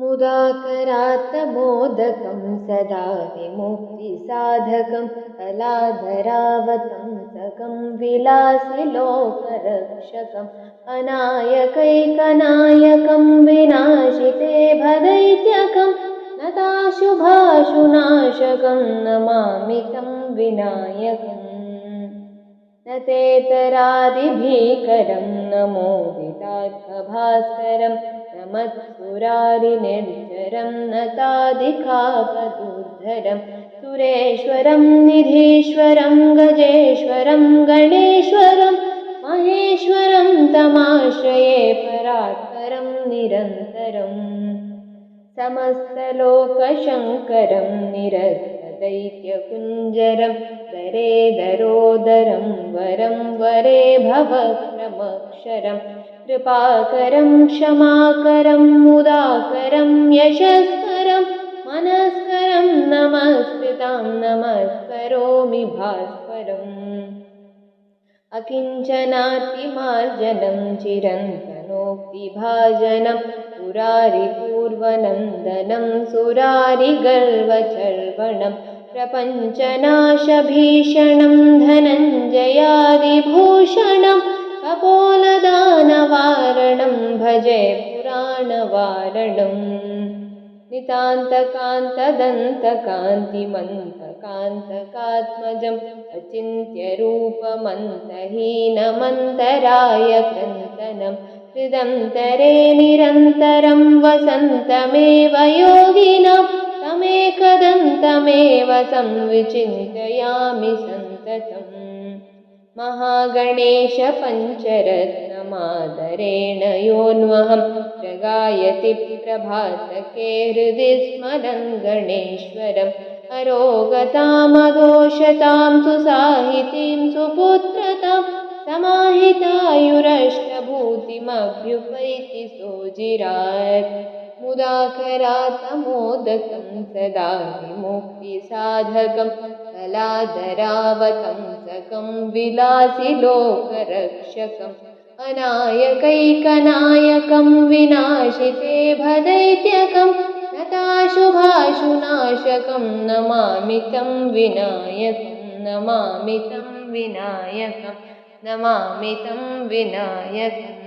मुदाकरात्तमोदकं सदा विमुक्तिसाधकं कलाधरावतंसकं विलासिलोकरक्षकम् अनायकैकनायकं विनाशिते भदैत्यकं नताशुभाशुनाशकं नमामि तं विनायकम् न तेतरादिभीकरं नमोदितात्मभास्करं न मत्सुरारिनिर्झरं नतादिकापदुर्धरं सुरेश्वरं निधीश्वरं गजेश्वरं गणेश्वरं महेश्वरं तमाश्रये परात्परं निरन्तरम् समस्तलोकशङ्करं निरस्तदैत्यकुञ्जरं दरेदरोदरं वरं वरे भवक्रमक्षरं कृपाकरं क्षमाकरं मुदाकरं यशस्करं मनस्करं नमस्कृतां नमस्करोमि भास्करम् अकिञ्चनातिमार्जनं चिरन्तनोक्तिभाजनं पुरारिपूर्वनन्दनं सुरारिगर्वचर्वणं प्रपञ्चनाशभीषणं धनञ्जयादिभूषणं कपोलदानवारणं भजे पुराणवारणम् नितान्तकान्तदन्तकान्तिमन्तकान्तकात्मजम् अचिन्त्यरूपमन्तहीनमन्तरायकृन्तनं हृदन्तरे निरन्तरं वसन्तमेव योगिनां तमेकदन्तमेव संविचिन्तयामि सन्ततम् महागणेश पञ्चरत्नमादरेण योऽन्वहं प्रगायति प्रभातके हृदि स्मरन् गणेश्वरम् अरोगतामघोषतां सुसाहितीं सुपुत्रतां समाहितायुरष्टभूतिमभ्युपैति सोजिरात् मुदाकरात्तमोदकं सदा विमुक्तिसाधकं कलाधरावतंसकं विलासिलोकरक्षकम् अनायकैकनायकं विनाशिते भदैत्यकं नताशुभाशुनाशकं नमामि तं विनायकं नमामि तं विनायकं नमामि तं विनायकम्